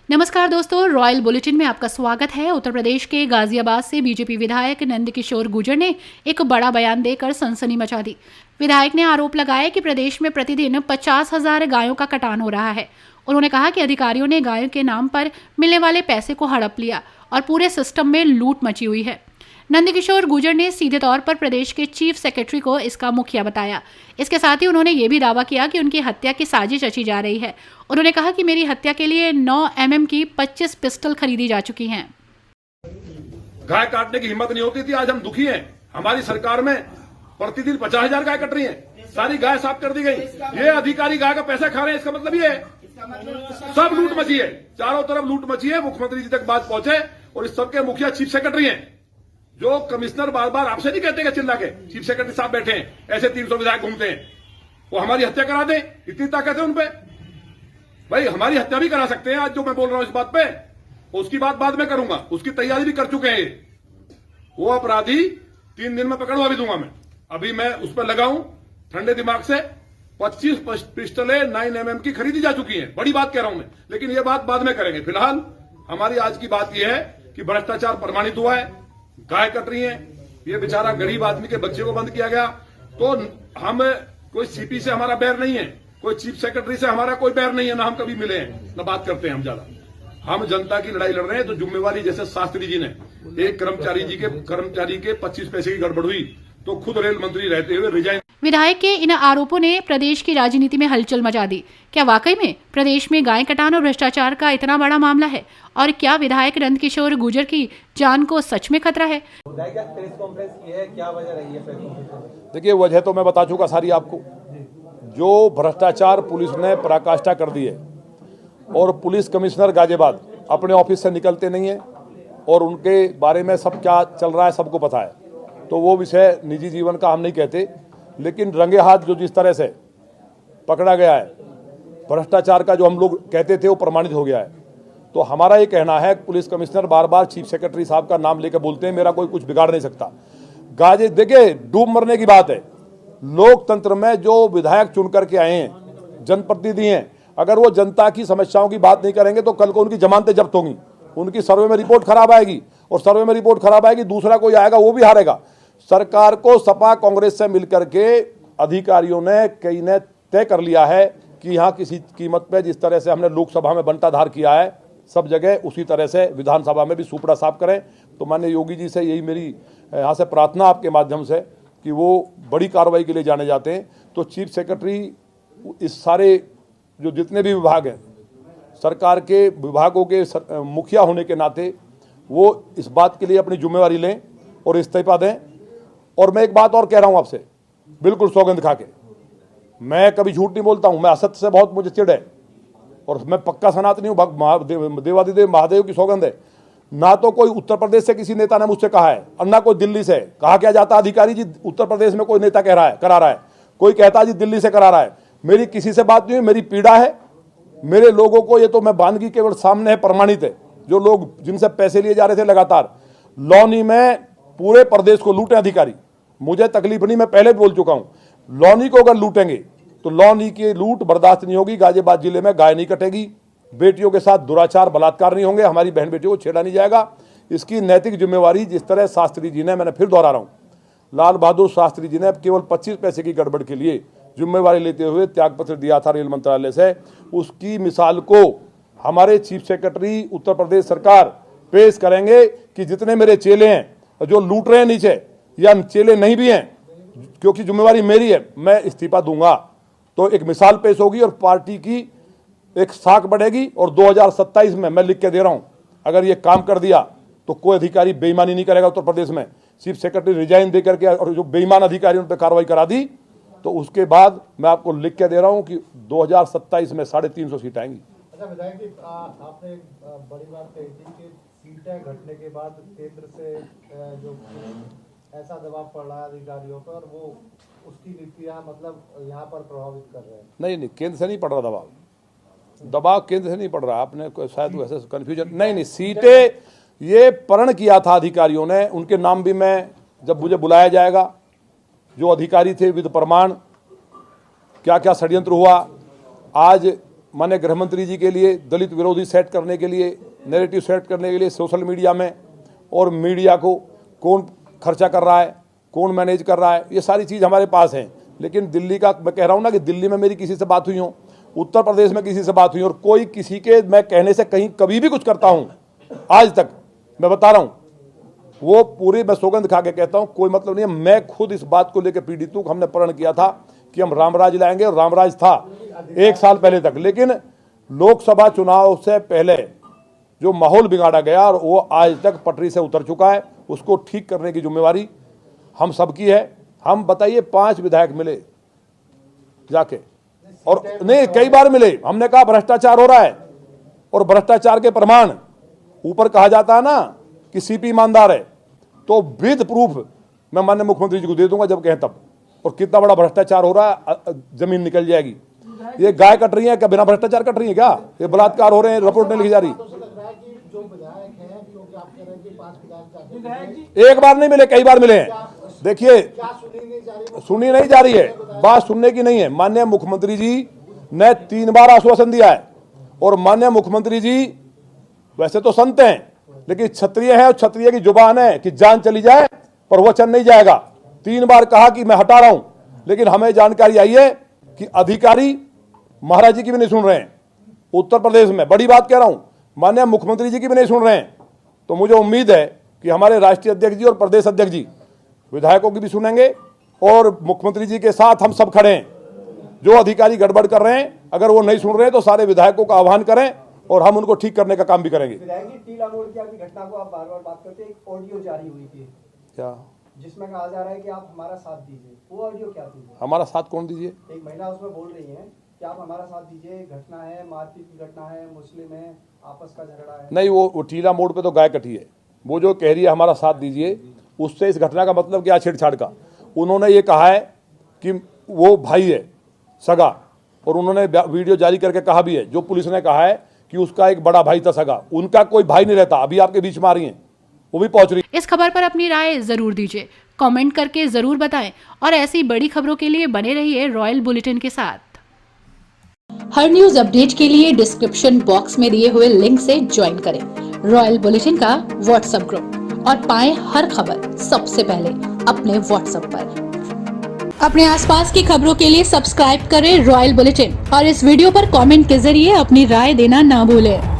नमस्कार दोस्तों, royal bulletin में आपका स्वागत है। उत्तर प्रदेश के गाजियाबाद से बीजेपी विधायक नंदकिशोर गुर्जर ने एक बड़ा बयान देकर सनसनी मचा दी। विधायक ने आरोप लगाया कि प्रदेश में प्रतिदिन 50,000 गायों का कटान हो रहा है। उन्होंने कहा कि अधिकारियों ने गायों के नाम पर मिलने वाले पैसे को हड़प लिया और पूरे सिस्टम में लूट मची हुई है। नंदकिशोर गुर्जर ने सीधे तौर पर प्रदेश के चीफ सेक्रेटरी को इसका मुखिया बताया। इसके साथ ही उन्होंने ये भी दावा किया कि उनकी हत्या की साजिश रची जा रही है। उन्होंने कहा कि मेरी हत्या के लिए 9 mm की 25 पिस्टल खरीदी जा चुकी हैं। गाय काटने की हिम्मत नहीं होती थी, आज हम दुखी हैं। हमारी सरकार में प्रतिदिन 50,000 गाय कट रही हैं, सारी गाय साफ कर दी गई। ये अधिकारी गाय का पैसा खा रहे हैं, इसका मतलब ये है सब लूट मची है, चारों तरफ लूट मची है। मुख्यमंत्री जी तक बात पहुंचे और इस सबके मुखिया चीफ सेक्रेटरी हैं। जो कमिश्नर बार बार आपसे नहीं कहते चिल्ला के, चीफ सेक्रेटरी साहब बैठे हैं, ऐसे 300 विधायक घूमते हैं, वो हमारी हत्या करा दें, इतनी ताकत है उनपे। भाई हमारी हत्या भी करा सकते हैं। आज जो मैं बोल रहा हूं इस बात पे, उसकी बात बाद में करूंगा, उसकी तैयारी भी कर चुके हैं। वो अपराधी 3 दिन में पकड़वा भी दूंगा मैं। अभी मैं उस पर लगाऊं ठंडे दिमाग से। 25 पिस्टलें 9 mm की खरीदी जा चुकी हैं, बड़ी बात कह रहा हूं मैं, लेकिन ये बात बाद में करेंगे। फिलहाल हमारी आज की बात यह है कि भ्रष्टाचार प्रमाणित हुआ है, गाय कट रही है, ये बेचारा गरीब आदमी के बच्चे को बंद किया गया। तो हम कोई सीपी से हमारा बैर नहीं है, कोई चीफ सेक्रेटरी से हमारा कोई बैर नहीं है, ना हम कभी मिले हैं, ना बात करते हैं हम ज्यादा। हम जनता की लड़ाई लड़ रहे हैं। तो जिम्मेवारी, जैसे शास्त्री जी ने एक कर्मचारी के 25 पैसे की गड़बड़ हुई तो खुद रेल मंत्री रहते हुए रिजाइन। विधायक के इन आरोपों ने प्रदेश की राजनीति में हलचल मचा दी। क्या वाकई में प्रदेश में गाय कटान और भ्रष्टाचार का इतना बड़ा मामला है? और क्या विधायक नंदकिशोर गुर्जर की जान को सच में खतरा है? प्रेस कॉन्फ्रेंस की है, क्या वजह रही है? देखिए, वजह तो मैं बता चुका सारी आपको। जो भ्रष्टाचार पुलिस ने पराकाष्ठा कर दी है और पुलिस कमिश्नर गाजियाबाद अपने ऑफिस से निकलते नहीं है और उनके बारे में सब क्या चल रहा है सबको पता है। तो वो विषय निजी जीवन का हम नहीं कहते, लेकिन रंगे हाथ जो जिस तरह से पकड़ा गया है, भ्रष्टाचार का जो हम लोग कहते थे वो प्रमाणित हो गया है। तो हमारा ये कहना है, पुलिस कमिश्नर बार बार चीफ सेक्रेटरी साहब का नाम लेकर बोलते हैं, मेरा कोई कुछ बिगाड़ नहीं सकता। गाजे देखिए, डूब मरने की बात है। लोकतंत्र में जो विधायक चुन करके आए हैं, जनप्रतिनिधि हैं, अगर वो जनता की समस्याओं की बात नहीं करेंगे तो कल को उनकी जमानतें जब्त होंगी, उनकी सर्वे में रिपोर्ट खराब आएगी और सर्वे में रिपोर्ट खराब आएगी, दूसरा कोई आएगा वो भी हारेगा। सरकार को सपा कांग्रेस से मिलकर के अधिकारियों ने कई ने तय कर लिया है कि यहाँ किसी कीमत पे जिस तरह से हमने लोकसभा में बंटाधार किया है, सब जगह उसी तरह से विधानसभा में भी सुपड़ा साफ करें। तो माननीय योगी जी से यही मेरी यहाँ से प्रार्थना आपके माध्यम से कि वो बड़ी कार्रवाई के लिए जाने जाते हैं। तो चीफ सेक्रेटरी इस सारे जो जितने भी विभाग हैं, सरकार के विभागों के मुखिया होने के नाते वो इस बात के लिए अपनी जिम्मेवारी लें और इस्तीफा दें। और मैं एक बात और कह रहा हूं आपसे, बिल्कुल सौगंध खा के, मैं कभी झूठ नहीं बोलता हूं, मैं असत्य से बहुत मुझे चिढ़ है और मैं पक्का सनातनी हूं। देवादिदेव महादेव की सौगंध है। ना तो कोई उत्तर प्रदेश से किसी नेता ने मुझसे कहा है और ना कोई दिल्ली से। कहा क्या जाता अधिकारी जी उत्तर प्रदेश में कोई नेता करा रहा है, कोई कहता जी दिल्ली से करा रहा है। मेरी किसी से बात नहीं हुई, मेरी पीड़ा है मेरे लोगों को। ये तो मैं बानगी केवल सामने है, प्रमाणित है। जो लोग जिनसे पैसे लिए जा रहे थे लगातार, लौनी में पूरे प्रदेश को लूटे अधिकारी, मुझे तकलीफ नहीं, मैं पहले भी बोल चुका हूं। लौनी को अगर लूटेंगे तो लौनी की लूट बर्दाश्त नहीं होगी। गाजियाबाद जिले में गाय नहीं कटेगी, बेटियों के साथ दुराचार बलात्कार नहीं होंगे, हमारी बहन बेटियों को छेड़ा नहीं जाएगा। इसकी नैतिक जिम्मेवारी जिस तरह शास्त्री जी ने, मैंने फिर दोहरा रहा हूं, लाल बहादुर शास्त्री जी ने केवल 25 पैसे की गड़बड़ के लिए जिम्मेवारी लेते हुए त्यागपत्र दिया था रेल मंत्रालय से, उसकी मिसाल को हमारे चीफ सेक्रेटरी उत्तर प्रदेश सरकार पेश करेंगे कि जितने मेरे चेले हैं जो लूट रहे हैं नीचे, या चेले नहीं भी हैं, क्योंकि जिम्मेवारी मेरी है, मैं इस्तीफा दूंगा। तो एक मिसाल पेश होगी और पार्टी की एक साख बढ़ेगी। और 2027 में मैं लिख के दे रहा हूं, अगर ये काम कर दिया तो कोई अधिकारी बेईमानी नहीं करेगा उत्तर प्रदेश में। चीफ सेक्रेटरी रिजाइन दे करके और जो बेईमान अधिकारी उन पर कार्रवाई करा दी तो उसके बाद मैं आपको लिख के दे रहा हूं कि 2027 में 350 सीट आएंगी। अच्छा विधायक जी, आपने बड़ी बात कही थी कि सीटें घटने के बाद केंद्र से जो ऐसा दबाव पड़ रहा है अधिकारियों पर, वो उसकी नीतियां मतलब यहाँ पर प्रभावित कर रहे हैं। नहीं, केंद्र से नहीं पड़ रहा दबाव केंद्र से नहीं पड़ रहा। आपने शायद वैसे कन्फ्यूजन, नहीं, सीटें ये प्रण किया था अधिकारियों ने, उनके नाम भी मैं जब मुझे बुलाया जाएगा, जो अधिकारी थे विद प्रमाण, क्या क्या षड्यंत्र हुआ। आज माननीय गृह मंत्री जी के लिए दलित विरोधी सेट करने के लिए, नैरेटिव सेट करने के लिए सोशल मीडिया में और मीडिया को कौन खर्चा कर रहा है, कौन मैनेज कर रहा है, ये सारी चीज़ हमारे पास है। लेकिन दिल्ली का मैं कह रहा हूँ ना कि दिल्ली में मेरी किसी से बात हुई हो, उत्तर प्रदेश में किसी से बात हुई और कोई किसी के मैं कहने से कहीं कभी भी कुछ करता हूँ आज तक, मैं बता रहा हूँ, वो पूरी मैं सौगंध खा के कहता हूँ, कोई मतलब नहीं है। मैं खुद इस बात को लेकर पीड़ित हूँ। हमने प्रण किया था कि हम रामराज लाएंगे और रामराज था 1 साल पहले तक, लेकिन लोकसभा चुनाव से पहले जो माहौल बिगाड़ा गया और वो आज तक पटरी से उतर चुका है, उसको ठीक करने की जिम्मेवारी हम सबकी है। हम बताइए 5 विधायक मिले जाके और नहीं कई बार मिले, हमने कहा भ्रष्टाचार हो रहा है और भ्रष्टाचार के प्रमाण ऊपर कहा जाता है ना कि सीपी ईमानदार है, तो विद प्रूफ मैं माननीय मुख्यमंत्री जी को दे दूंगा जब कहें तब। और कितना बड़ा भ्रष्टाचार हो रहा है, जमीन निकल जाएगी। ये गाय कट रही है क्या, बिना भ्रष्टाचार कट रही है क्या? ये बलात्कार हो रहे हैं, रिपोर्ट नहीं लिखी जा रही। एक बार नहीं मिले, कई बार मिले हैं। देखिए सुनी नहीं जा रही है, बात सुनने की नहीं है। माननीय मुख्यमंत्री जी ने 3 बार आश्वासन दिया है और माननीय मुख्यमंत्री जी वैसे तो संत हैं लेकिन क्षत्रिय है और क्षत्रिय की जुबान है कि जान चली जाए पर वचन नहीं जाएगा। 3 बार कहा कि मैं हटा रहा हूं, लेकिन हमें जानकारी आई है कि अधिकारी महाराज जी की भी नहीं सुन रहे हैं। उत्तर प्रदेश में बड़ी बात कह रहा हूं, माननीय मुख्यमंत्री जी की भी नहीं सुन रहे हैं। तो मुझे उम्मीद है कि हमारे राष्ट्रीय अध्यक्ष जी और प्रदेश अध्यक्ष जी विधायकों की भी सुनेंगे और मुख्यमंत्री जी के साथ हम सब खड़े हैं। जो अधिकारी गड़बड़ कर रहे हैं, अगर वो नहीं सुन रहे हैं तो सारे विधायकों का आह्वान करें और हम उनको ठीक करने का काम भी करेंगे। विधायक जी, टीला मोड़ की आपकी घटना को आप बार-बार बात करते हैं, एक ऑडियो जारी हुई थी क्या, जिसमें कहा जा रहा है कि आप हमारा साथ दीजिए, वो ऑडियो क्या थी? हमारा साथ कौन दीजिए? एक महिला उसमें बोल रही है कि आप हमारा साथ दीजिए, घटना है, मारपीट की घटना है, मुस्लिम है, आपस का झगड़ा है। नहीं, वो टीला मोड़ पे तो गाय कटी है। वो जो कह रही है हमारा साथ दीजिए, उससे इस घटना का मतलब क्या, छेड़छाड़ का। उन्होंने ये कहा है कि वो भाई है सगा, और उन्होंने वीडियो जारी करके कहा भी है, जो पुलिस ने कहा है कि उसका एक बड़ा भाई था सगा, उनका कोई भाई नहीं रहता। अभी आपके बीच में आ रही हैं, वो भी पहुंच रही। इस खबर पर अपनी राय जरूर दीजिए, कमेंट करके जरूर बताएं और ऐसी बड़ी खबरों के लिए बने रहिए रॉयल बुलेटिन के साथ। हर न्यूज अपडेट के लिए डिस्क्रिप्शन बॉक्स में दिए हुए लिंक से ज्वाइन करें रॉयल बुलेटिन का व्हाट्सएप ग्रुप और पाएं हर खबर सबसे पहले अपने व्हाट्सएप पर। अपने आसपास की खबरों के लिए सब्सक्राइब करें रॉयल बुलेटिन और इस वीडियो पर कमेंट के जरिए अपनी राय देना ना भूलें।